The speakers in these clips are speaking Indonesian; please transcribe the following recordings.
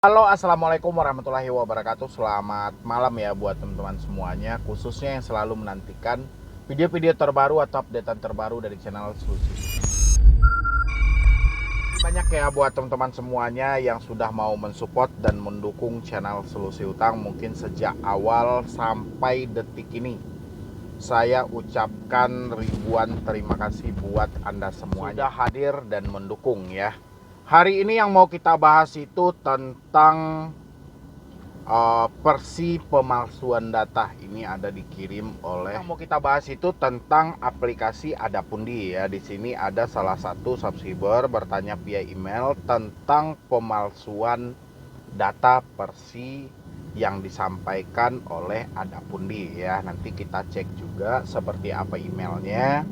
Halo, assalamualaikum warahmatullahi wabarakatuh. Selamat malam ya buat teman-teman semuanya, khususnya yang selalu menantikan video-video terbaru atau updatean terbaru dari channel Solusi. Banyak ya buat teman-teman semuanya yang sudah mau mensupport dan mendukung channel Solusi Utang mungkin sejak awal sampai detik ini. Saya ucapkan ribuan terima kasih buat Anda semuanya sudah hadir dan mendukung ya. Hari ini yang mau kita bahas itu tentang versi pemalsuan data. Ini ada dikirim oleh, yang mau kita bahas itu tentang aplikasi Adapundi ya. Di sini ada salah satu subscriber bertanya via email tentang pemalsuan data versi yang disampaikan oleh Adapundi ya. Nanti kita cek juga seperti apa emailnya,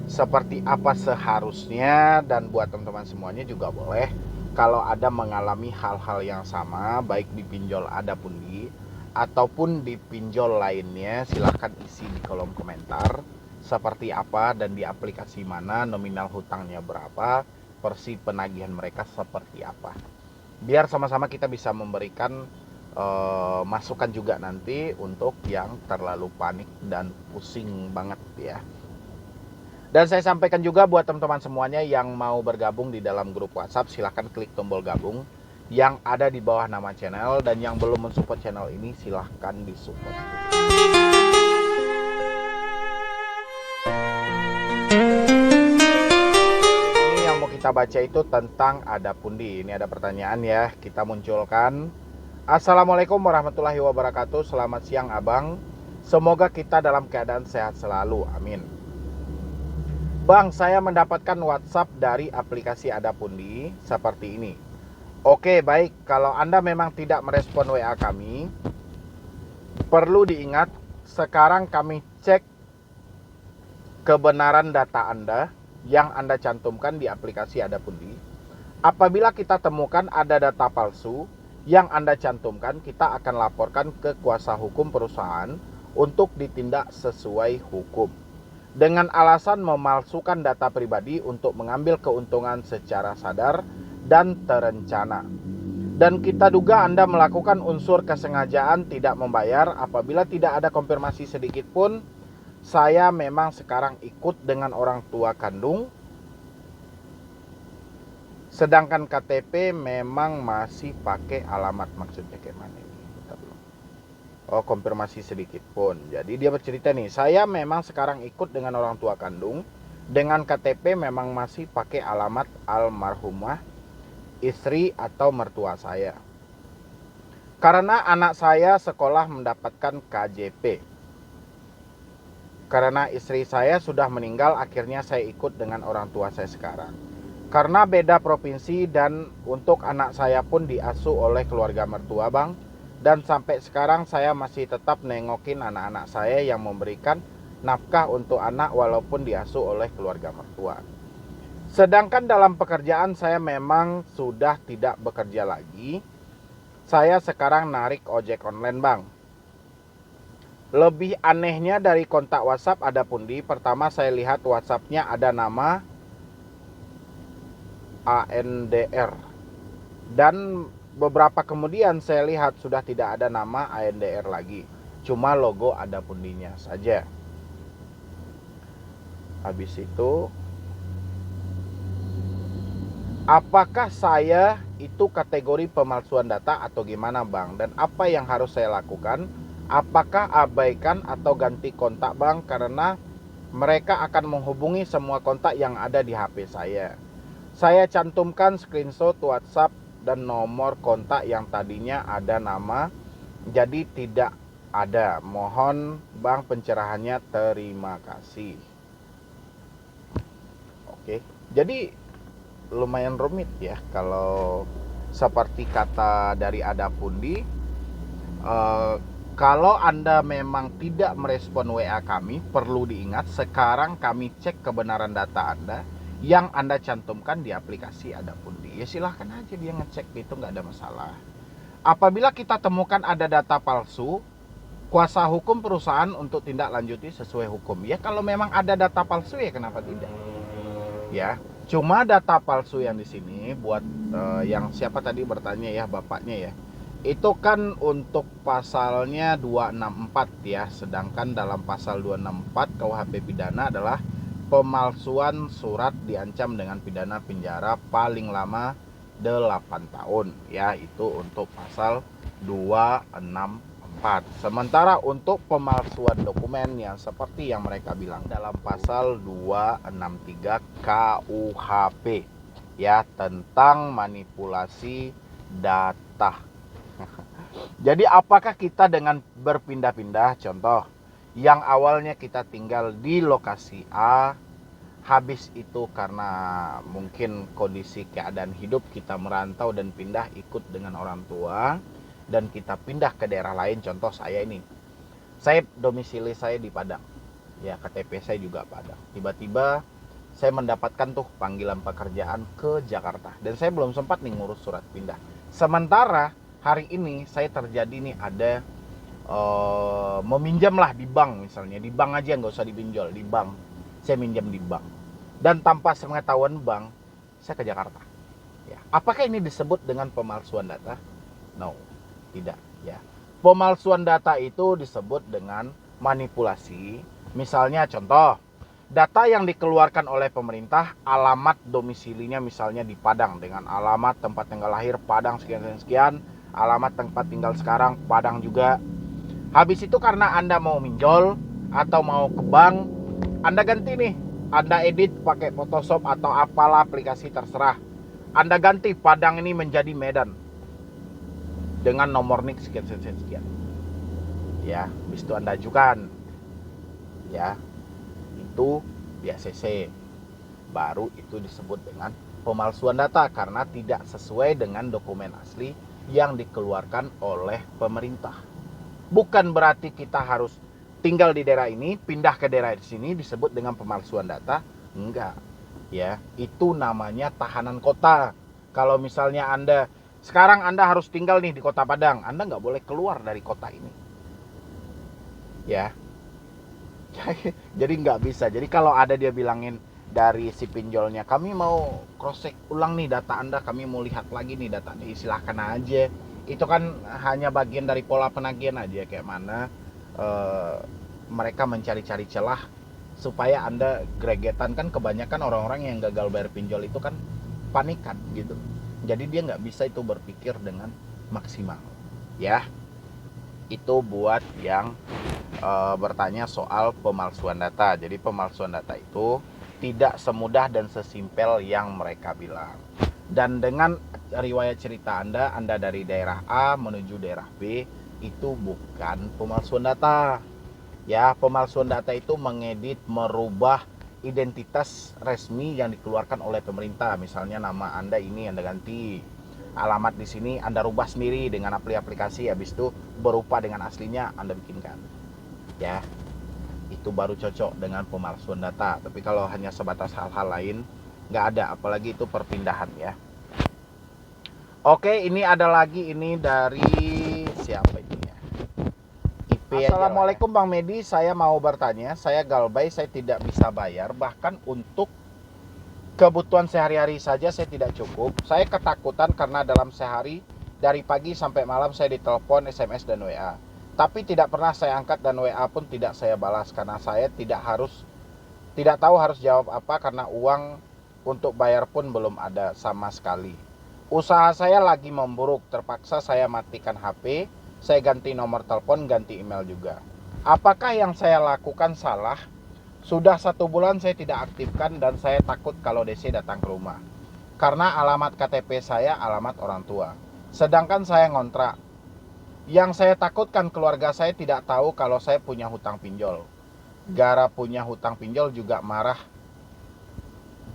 seperti apa seharusnya, dan buat teman-teman semuanya juga boleh kalau ada mengalami hal-hal yang sama baik di pinjol Adapundi ataupun di pinjol lainnya, silahkan isi di kolom komentar seperti apa dan di aplikasi mana, nominal hutangnya berapa, versi penagihan mereka seperti apa, biar sama-sama kita bisa memberikan masukan juga nanti untuk yang terlalu panik dan pusing banget ya. Dan saya sampaikan juga buat teman-teman semuanya yang mau bergabung di dalam grup WhatsApp, silahkan klik tombol gabung yang ada di bawah nama channel, dan yang belum mensupport channel ini silahkan disupport. Ini yang mau kita baca itu tentang Adapundi. Ini ada pertanyaan ya, kita munculkan. Assalamualaikum warahmatullahi wabarakatuh. Selamat siang abang, semoga kita dalam keadaan sehat selalu, amin. Bang, saya mendapatkan WhatsApp dari aplikasi Adapundi seperti ini. Oke, baik. Kalau Anda memang tidak merespon WA kami, perlu diingat, sekarang kami cek kebenaran data Anda yang Anda cantumkan di aplikasi Adapundi. Apabila kita temukan ada data palsu yang Anda cantumkan, kita akan laporkan ke kuasa hukum perusahaan untuk ditindak sesuai hukum, dengan alasan memalsukan data pribadi untuk mengambil keuntungan secara sadar dan terencana. Dan kita duga Anda melakukan unsur kesengajaan tidak membayar. Apabila tidak ada konfirmasi sedikit pun, saya memang sekarang ikut dengan orang tua kandung, sedangkan KTP memang masih pakai alamat. Maksudnya kayak mana ini? Oh, konfirmasi sedikit pun. Jadi dia bercerita nih, saya memang sekarang ikut dengan orang tua kandung, dengan KTP memang masih pakai alamat almarhumah istri atau mertua saya. Karena anak saya sekolah mendapatkan KJP. Karena istri saya sudah meninggal, akhirnya saya ikut dengan orang tua saya sekarang. Karena beda provinsi dan untuk anak saya pun diasuh oleh keluarga mertua, Bang. Dan sampai sekarang saya masih tetap nengokin anak-anak saya yang memberikan nafkah untuk anak walaupun diasuh oleh keluarga mertua. Sedangkan dalam pekerjaan saya memang sudah tidak bekerja lagi. Saya sekarang narik ojek online, Bang. Lebih anehnya dari kontak WhatsApp Adapundi, pertama saya lihat WhatsAppnya ada nama ANDR, dan beberapa kemudian saya lihat sudah tidak ada nama ANDR lagi, cuma logo Adapundinya saja. Habis itu, apakah saya itu kategori pemalsuan data atau gimana, Bang? Dan apa yang harus saya lakukan? Apakah abaikan atau ganti kontak, Bang? Karena mereka akan menghubungi semua kontak yang ada di HP saya. Saya cantumkan screenshot WhatsApp dan nomor kontak yang tadinya ada nama, jadi tidak ada. Mohon Bang pencerahannya, terima kasih. Oke, jadi lumayan rumit ya kalau seperti kata dari Adapundi. Kalau Anda memang tidak merespon WA kami, perlu diingat sekarang kami cek kebenaran data Anda yang Anda cantumkan di aplikasi Adapundi. Ya silahkan aja dia ngecek, itu nggak ada masalah. Apabila kita temukan ada data palsu, kuasa hukum perusahaan untuk tindak lanjuti sesuai hukum. Ya kalau memang ada data palsu ya kenapa tidak? Ya. Cuma data palsu yang di sini buat yang siapa tadi bertanya ya, bapaknya ya. Itu kan untuk pasalnya 264 ya, sedangkan dalam pasal 264 KUHP pidana adalah pemalsuan surat diancam dengan pidana penjara paling lama 8 tahun ya, itu untuk pasal 264. Sementara untuk pemalsuan dokumen yang seperti yang mereka bilang dalam pasal 263 KUHP ya, tentang manipulasi data. Jadi apakah kita dengan berpindah-pindah, contoh yang awalnya kita tinggal di lokasi A, habis itu karena mungkin kondisi keadaan hidup kita merantau dan pindah ikut dengan orang tua, dan kita pindah ke daerah lain. Contoh saya ini, saya domisili saya di Padang ya, KTP saya juga Padang. Tiba-tiba saya mendapatkan tuh panggilan pekerjaan ke Jakarta dan saya belum sempat nih ngurus surat pindah. Sementara hari ini saya terjadi nih ada meminjam lah di bank, misalnya di bank aja, nggak usah dipinjol, di bank saya minjam di bank, dan tanpa sepengetahuan bank saya ke Jakarta ya. Apakah ini disebut dengan pemalsuan data? No, tidak ya. Pemalsuan data itu disebut dengan manipulasi. Misalnya contoh, data yang dikeluarkan oleh pemerintah, alamat domisilinya misalnya di Padang dengan alamat tempat tanggal lahir Padang sekian, alamat tempat tinggal sekarang Padang juga. Habis itu karena Anda mau minjol atau mau ke bank, Anda ganti nih, Anda edit pakai Photoshop atau apalah aplikasi terserah. Anda ganti Padang ini menjadi Medan dengan nomor NIK sekian. Ya, habis itu Anda ajukan. Ya, itu di ACC. Baru itu disebut dengan pemalsuan data karena tidak sesuai dengan dokumen asli yang dikeluarkan oleh pemerintah. Bukan berarti kita harus tinggal di daerah ini, pindah ke daerah di sini disebut dengan pemalsuan data. Enggak. Ya, itu namanya tahanan kota. Kalau misalnya sekarang Anda harus tinggal nih di Kota Padang, Anda nggak boleh keluar dari kota ini. Ya. Jadi nggak bisa. Jadi kalau ada dia bilangin dari si pinjolnya, kami mau cross check ulang nih data Anda, kami mau lihat lagi nih datanya, silahkan aja. Itu kan hanya bagian dari pola penagihan aja, kayak mana mereka mencari-cari celah supaya Anda gregetan. Kan kebanyakan orang-orang yang gagal bayar pinjol itu kan panikan gitu, jadi dia nggak bisa itu berpikir dengan maksimal ya. Itu buat yang bertanya soal pemalsuan data. Jadi pemalsuan data itu tidak semudah dan sesimpel yang mereka bilang. Dan dengan riwayat cerita Anda dari daerah A menuju daerah B, itu bukan pemalsuan data. Ya, pemalsuan data itu mengedit, merubah identitas resmi yang dikeluarkan oleh pemerintah. Misalnya nama Anda ini Anda ganti, alamat di sini Anda rubah sendiri dengan aplikasi, habis itu berupa dengan aslinya Anda bikinkan. Ya, itu baru cocok dengan pemalsuan data. Tapi kalau hanya sebatas hal-hal lain, nggak ada, apalagi itu perpindahan ya. Oke, ini ada lagi, ini dari siapa ini ya? IP. Assalamualaikum Bang Medi, saya mau bertanya, saya galbay, saya tidak bisa bayar, bahkan untuk kebutuhan sehari-hari saja saya tidak cukup. Saya ketakutan karena dalam sehari dari pagi sampai malam saya ditelepon, SMS dan WA. Tapi tidak pernah saya angkat dan WA pun tidak saya balas karena saya tidak tahu harus jawab apa, karena uang untuk bayar pun belum ada sama sekali. Usaha saya lagi memburuk, terpaksa saya matikan HP, saya ganti nomor telepon, ganti email juga. Apakah yang saya lakukan salah? Sudah 1 bulan saya tidak aktifkan dan saya takut kalau DC datang ke rumah. Karena alamat KTP saya alamat orang tua. Sedangkan saya ngontrak. Yang saya takutkan keluarga saya tidak tahu kalau saya punya hutang pinjol. Gara punya hutang pinjol juga marah.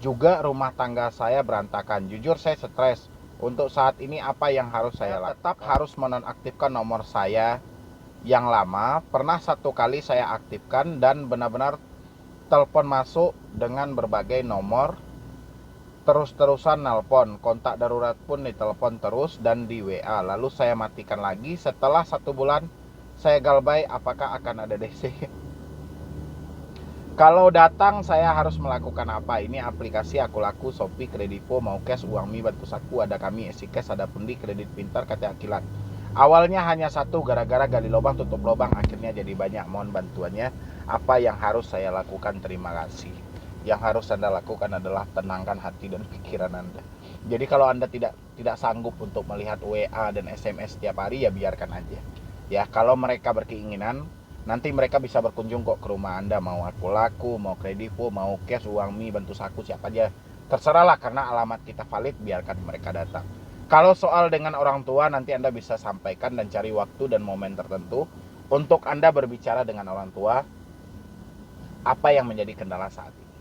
Juga rumah tangga saya berantakan. Jujur saya stres. Untuk saat ini apa yang harus saya lakukan? Tetap harus menonaktifkan nomor saya yang lama. Pernah 1 kali saya aktifkan dan benar-benar telepon masuk dengan berbagai nomor, terus-terusan nelpon, kontak darurat pun ditelepon terus dan di WA. Lalu saya matikan lagi. Setelah 1 bulan saya galbay, apakah akan ada DC? Kalau datang saya harus melakukan apa? Ini aplikasi Aku Laku, Shopee, Kredivo, mau cash, uang mi, bantu saku, ada kami, Cash, ada Pundi, kredit pintar, KTA Kilat. Awalnya hanya satu, gara-gara gali lubang tutup lubang, akhirnya jadi banyak. Mohon bantuannya. Apa yang harus saya lakukan? Terima kasih. Yang harus Anda lakukan adalah tenangkan hati dan pikiran Anda. Jadi kalau Anda tidak sanggup untuk melihat WA dan SMS setiap hari, ya biarkan aja. Ya, kalau mereka berkeinginan, nanti mereka bisa berkunjung kok ke rumah Anda, mau Aku Laku, mau Kredivo, mau cash, uang mi, bantu saku, siapa aja. Terserahlah, karena alamat kita valid, biarkan mereka datang. Kalau soal dengan orang tua, nanti Anda bisa sampaikan dan cari waktu dan momen tertentu untuk Anda berbicara dengan orang tua apa yang menjadi kendala saat ini.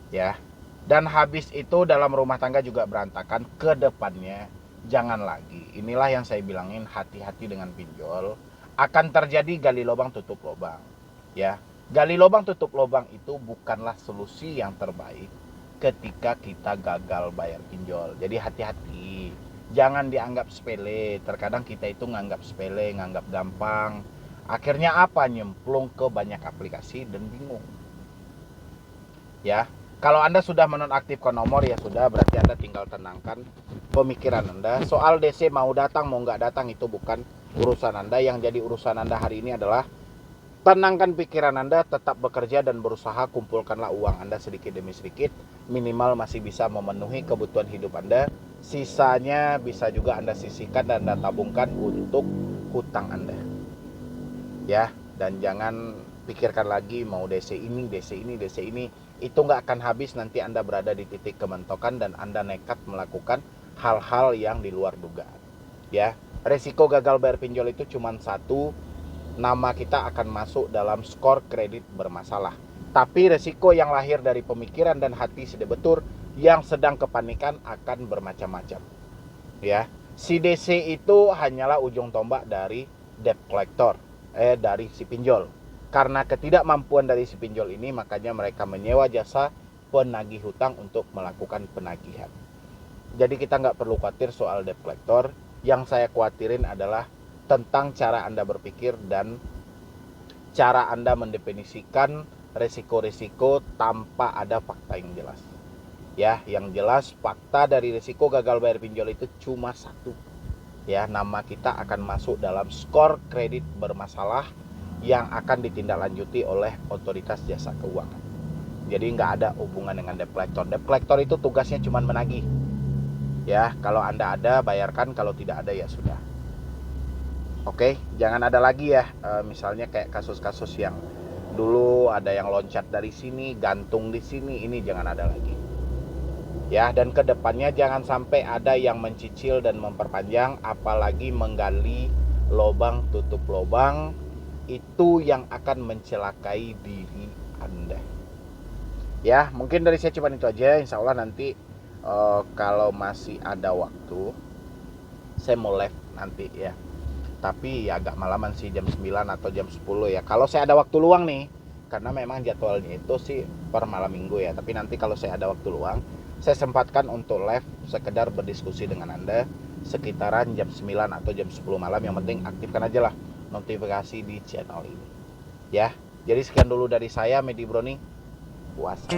Ya. Dan habis itu dalam rumah tangga juga berantakan, ke depannya jangan lagi. Inilah yang saya bilangin, hati-hati dengan pinjol. Akan terjadi gali lubang tutup lubang. Ya, gali lubang tutup lubang itu bukanlah solusi yang terbaik ketika kita gagal bayar pinjol. Jadi hati-hati, jangan dianggap sepele. Terkadang kita itu nganggap sepele, nganggap gampang. Akhirnya apa? Nyemplung ke banyak aplikasi dan bingung. Ya, kalau Anda sudah menonaktifkan nomor, ya sudah, berarti Anda tinggal tenangkan pemikiran Anda. Soal DC mau datang mau nggak datang itu bukan urusan Anda. Yang jadi urusan Anda hari ini adalah tenangkan pikiran Anda, tetap bekerja dan berusaha, kumpulkanlah uang Anda sedikit demi sedikit. Minimal masih bisa memenuhi kebutuhan hidup Anda. Sisanya bisa juga Anda sisihkan dan Anda tabungkan untuk hutang Anda. Ya, dan jangan pikirkan lagi mau DC ini, DC ini, DC ini. Itu nggak akan habis, nanti Anda berada di titik kementokan dan Anda nekat melakukan hal-hal yang di luar dugaan. Ya, resiko gagal bayar pinjol itu cuma satu, nama kita akan masuk dalam skor kredit bermasalah. Tapi resiko yang lahir dari pemikiran dan hati si debetur yang sedang kepanikan akan bermacam-macam. Ya, si DC itu hanyalah ujung tombak dari debt collector, dari si pinjol. Karena ketidakmampuan dari si pinjol ini, makanya mereka menyewa jasa penagih hutang untuk melakukan penagihan. Jadi kita nggak perlu khawatir soal debt collector. Yang saya khawatirin adalah tentang cara Anda berpikir dan cara Anda mendefinisikan resiko-resiko tanpa ada fakta yang jelas. Ya, yang jelas fakta dari resiko gagal bayar pinjol itu cuma satu. Ya, nama kita akan masuk dalam skor kredit bermasalah yang akan ditindaklanjuti oleh otoritas jasa keuangan. Jadi nggak ada hubungan dengan debt collector. Debt collector itu tugasnya cuma menagih. Ya, kalau Anda ada, bayarkan. Kalau tidak ada, ya sudah. Oke, jangan ada lagi ya, misalnya kayak kasus-kasus yang dulu ada yang loncat dari sini, gantung di sini, ini jangan ada lagi. Ya, dan kedepannya jangan sampai ada yang mencicil dan memperpanjang, apalagi menggali lubang tutup lubang. Itu yang akan mencelakai diri Anda. Ya, mungkin dari saya cuma itu aja. Insya Allah nanti kalau masih ada waktu, saya mau live nanti ya. Tapi ya agak malaman sih, jam 9 atau jam 10 ya. Kalau saya ada waktu luang nih, karena memang jadwalnya itu sih per malam minggu ya. Tapi nanti kalau saya ada waktu luang, saya sempatkan untuk live sekedar berdiskusi dengan Anda sekitaran jam 9 atau jam 10 malam. Yang penting aktifkan aja lah notifikasi di channel ini. Ya, jadi sekian dulu dari saya, Medi Browning. Puasa.